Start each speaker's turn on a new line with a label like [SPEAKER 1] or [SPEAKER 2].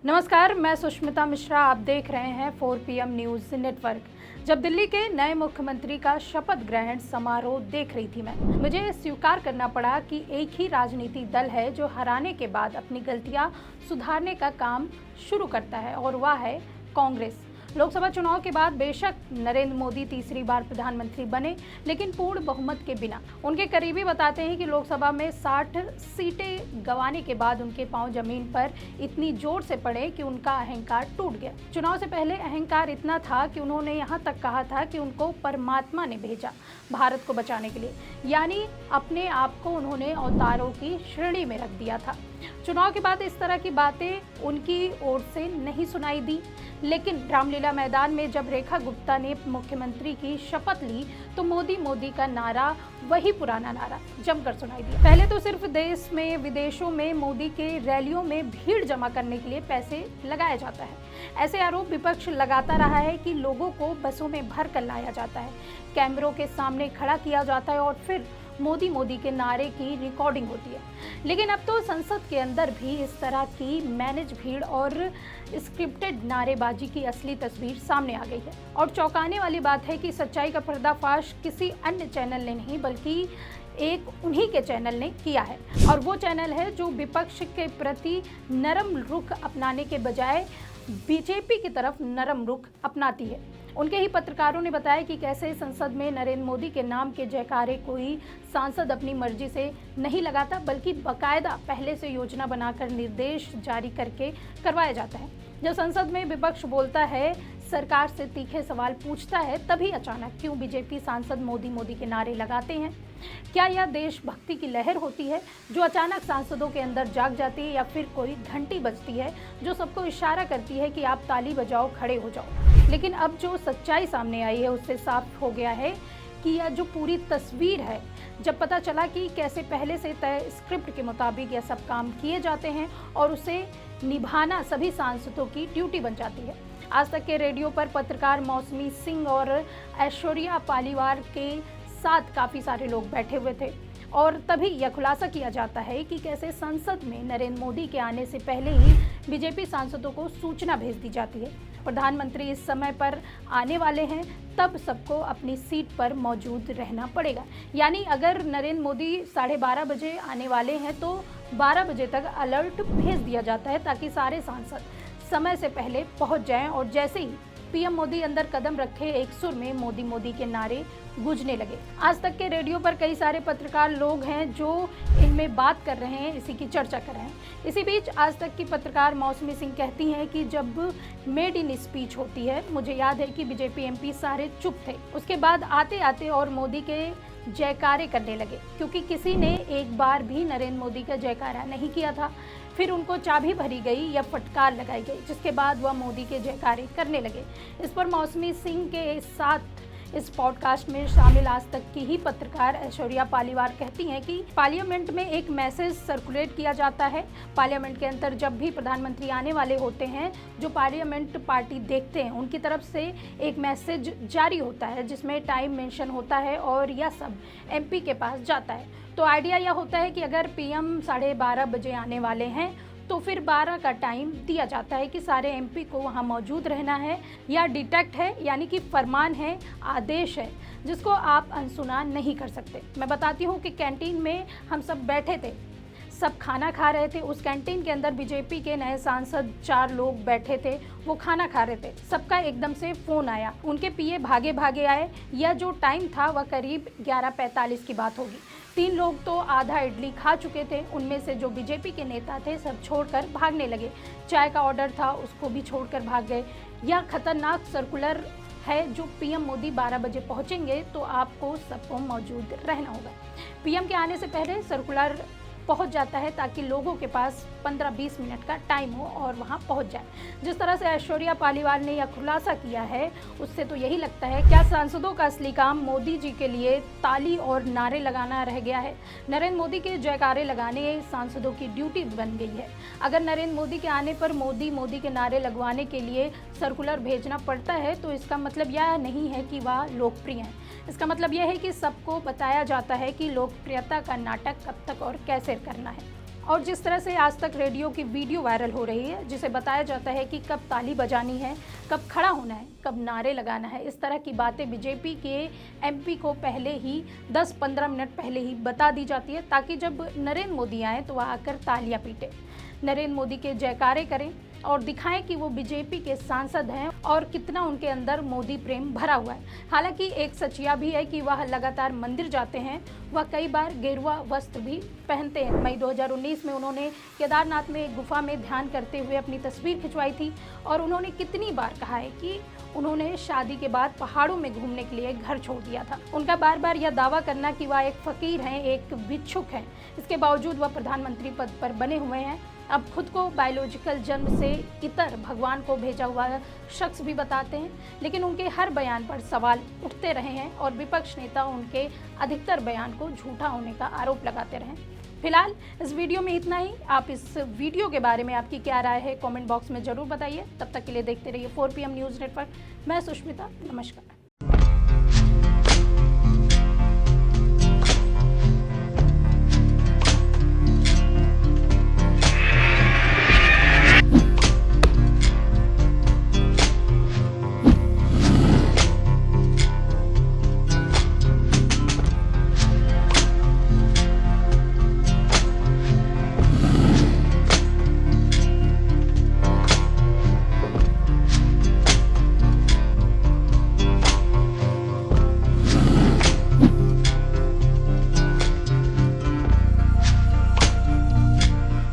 [SPEAKER 1] नमस्कार, मैं सुष्मिता मिश्रा। आप देख रहे हैं 4 PM न्यूज़ नेटवर्क। जब दिल्ली के नए मुख्यमंत्री का शपथ ग्रहण समारोह देख रही थी मुझे स्वीकार करना पड़ा कि एक ही राजनीतिक दल है जो हराने के बाद अपनी गलतियां सुधारने का काम शुरू करता है और वह है कांग्रेस। लोकसभा चुनाव के बाद बेशक नरेंद्र मोदी तीसरी बार प्रधानमंत्री बने, लेकिन पूर्ण बहुमत के बिना। उनके करीबी बताते हैं कि लोकसभा में 60 सीटें गंवाने के बाद उनके पांव जमीन पर इतनी जोर से पड़े कि उनका अहंकार टूट गया। चुनाव से पहले अहंकार इतना था कि उन्होंने यहाँ तक कहा था कि उनको परमात्मा ने भेजा भारत को बचाने के लिए, यानी अपने आप को उन्होंने अवतारों की श्रेणी में रख दिया था। चुनाव के बाद इस तरह की बातें उनकी ओर से नहीं सुनाई दी, लेकिन रामलीला मैदान में जब रेखा गुप्ता ने मुख्यमंत्री की शपथ ली तो मोदी मोदी का नारा, वही पुराना नारा जमकर सुनाई दिया। पहले तो सिर्फ देश में विदेशों में मोदी के रैलियों में भीड़ जमा करने के लिए पैसे लगाया जाता है। ऐसे आरोप विपक्ष लगाता रहा है कि लोगों को बसों में भर कर लाया जाता है, कैमरों के सामने खड़ा किया जाता है और फिर मोदी मोदी के नारे की रिकॉर्डिंग होती है। लेकिन अब तो संसद के अंदर भी इस तरह की मैनेज भीड़ और स्क्रिप्टेड नारेबाजी की असली तस्वीर सामने आ गई है। और चौंकाने वाली बात है कि सच्चाई का पर्दाफाश किसी अन्य चैनल ने नहीं, बल्कि एक उन्हीं के चैनल ने किया है। और वो चैनल है जो विपक्ष के प्रति नरम रुख अपनाने के बजाय बीजेपी की तरफ नरम रुख अपनाती है। उनके ही पत्रकारों ने बताया कि कैसे संसद में नरेंद्र मोदी के नाम के जयकारे कोई सांसद अपनी मर्जी से नहीं लगाता, बल्कि बाकायदा पहले से योजना बनाकर निर्देश जारी करके करवाया जाता है। जब संसद में विपक्ष बोलता है, सरकार से तीखे सवाल पूछता है, तभी अचानक क्यों बीजेपी सांसद मोदी मोदी के नारे लगाते हैं? क्या यह देशभक्ति की लहर होती है जो अचानक सांसदों के अंदर जाग जाती है, या फिर कोई घंटी बजती है जो सबको इशारा करती है कि आप ताली बजाओ, खड़े हो जाओ? लेकिन अब जो सच्चाई सामने आई है उससे साफ हो गया है कि यह जो पूरी तस्वीर है, जब पता चला कि कैसे पहले से तय स्क्रिप्ट के मुताबिक यह सब काम किए जाते हैं और उसे निभाना सभी सांसदों की ड्यूटी बन जाती है। आज तक के रेडियो पर पत्रकार मौसमी सिंह और ऐश्वर्या पालीवाल के साथ काफ़ी सारे लोग बैठे हुए थे और तभी यह खुलासा किया जाता है कि कैसे संसद में नरेंद्र मोदी के आने से पहले ही बीजेपी सांसदों को सूचना भेज दी जाती है। प्रधानमंत्री इस समय पर आने वाले हैं, तब सबको अपनी सीट पर मौजूद रहना पड़ेगा। यानी अगर नरेंद्र मोदी 12:30 बजे आने वाले हैं तो 12 बजे तक अलर्ट भेज दिया जाता है ताकि सारे सांसद समय से पहले पहुंच जाएं और जैसे ही पीएम मोदी अंदर कदम रखे, एक सुर में मोदी मोदी के नारे गूंजने लगे। आज तक के रेडियो पर कई सारे पत्रकार लोग हैं जो इनमें बात कर रहे हैं, इसी की चर्चा कर रहे हैं। इसी बीच आज तक की पत्रकार मौसमी सिंह कहती हैं कि जब मेड इन स्पीच होती है, मुझे याद है कि बीजेपी एमपी सारे चुप थे, उसके बाद आते आते और मोदी के जयकारे करने लगे, क्योंकि किसी ने एक बार भी नरेंद्र मोदी का जयकारा नहीं किया था। फिर उनको चाबी भरी गई या फटकार लगाई गई, जिसके बाद वह मोदी के जयकारे करने लगे। इस पर मौसमी सिंह के साथ इस पॉडकास्ट में शामिल आज तक की ही पत्रकार ऐश्वर्या पालीवाल कहती हैं कि पार्लियामेंट में एक मैसेज सर्कुलेट किया जाता है। पार्लियामेंट के अंदर जब भी प्रधानमंत्री आने वाले होते हैं, जो पार्लियामेंट पार्टी देखते हैं, उनकी तरफ से एक मैसेज जारी होता है जिसमें टाइम मेंशन होता है और यह सब एमपी के पास जाता है। तो आइडिया यह होता है कि अगर पीएम 12:30 बजे आने वाले हैं तो फिर 12 का टाइम दिया जाता है कि सारे एमपी को वहां मौजूद रहना है। या डिटेक्ट है, यानी कि फरमान है, आदेश है, जिसको आप अनसुना नहीं कर सकते। मैं बताती हूँ कि कैंटीन में हम सब बैठे थे, सब खाना खा रहे थे। उस कैंटीन के अंदर बीजेपी के नए सांसद 4 लोग बैठे थे, वो खाना खा रहे थे। सबका एकदम से फ़ोन आया, उनके पीए भागे भागे आए। यह जो टाइम था वह करीब 11:45 की बात होगी। 3 लोग तो आधा इडली खा चुके थे, उनमें से जो बीजेपी के नेता थे सब छोड़कर भागने लगे। चाय का ऑर्डर था, उसको भी छोड़कर भाग गए। यह खतरनाक सर्कुलर है जो पीएम मोदी 12 बजे पहुंचेंगे तो आपको सबको मौजूद रहना होगा। पीएम के आने से पहले सर्कुलर पहुंच जाता है ताकि लोगों के पास 15-20 मिनट का टाइम हो और वहां पहुंच जाए। जिस तरह से ऐश्वर्या पालीवाल ने यह खुलासा किया है, उससे तो यही लगता है क्या सांसदों का असली काम मोदी जी के लिए ताली और नारे लगाना रह गया है? नरेंद्र मोदी के जयकारे लगाने सांसदों की ड्यूटी बन गई है। अगर नरेंद्र मोदी के आने पर मोदी मोदी के नारे लगवाने के लिए सर्कुलर भेजना पड़ता है तो इसका मतलब यह नहीं है कि वह लोकप्रिय है। इसका मतलब यह है कि सबको बताया जाता है कि लोकप्रियता का नाटक कब तक और कैसे करना है। और जिस तरह से आज तक रेडियो की वीडियो वायरल हो रही है, जिसे बताया जाता है कि कब ताली बजानी है, कब खड़ा होना है, कब नारे लगाना है, इस तरह की बातें बीजेपी के एमपी को पहले ही 10-15 मिनट पहले ही बता दी जाती है, ताकि जब नरेंद्र मोदी आए तो वह आकर तालियां पीटे, नरेंद्र मोदी के जयकारे करें और दिखाएं कि वो बीजेपी के सांसद हैं और कितना उनके अंदर मोदी प्रेम भरा हुआ है। हालांकि एक सच यह भी है कि वह लगातार मंदिर जाते हैं, वह कई बार गेरुआ वस्त्र भी पहनते हैं। मई 2019 में उन्होंने केदारनाथ में एक गुफा में ध्यान करते हुए अपनी तस्वीर खिंचवाई थी और उन्होंने कितनी बार कहा है कि उन्होंने शादी के बाद पहाड़ों में घूमने के लिए घर छोड़ दिया था। उनका बार बार यह दावा करना कि वह एक फकीर हैं, एक भिक्षुक हैं, इसके बावजूद वह प्रधानमंत्री पद पर बने हुए हैं। अब खुद को बायोलॉजिकल जन्म से इतर भगवान को भेजा हुआ शख्स भी बताते हैं, लेकिन उनके हर बयान पर सवाल उठते रहे हैं और विपक्ष नेता उनके अधिकतर बयान को झूठा होने का आरोप लगाते रहे। फिलहाल इस वीडियो में इतना ही। आप इस वीडियो के बारे में आपकी क्या राय है कमेंट बॉक्स में ज़रूर बताइए। तब तक के लिए देखते रहिए 4 PM न्यूज़ नेटवर्क। मैं सुष्मिता, नमस्कार।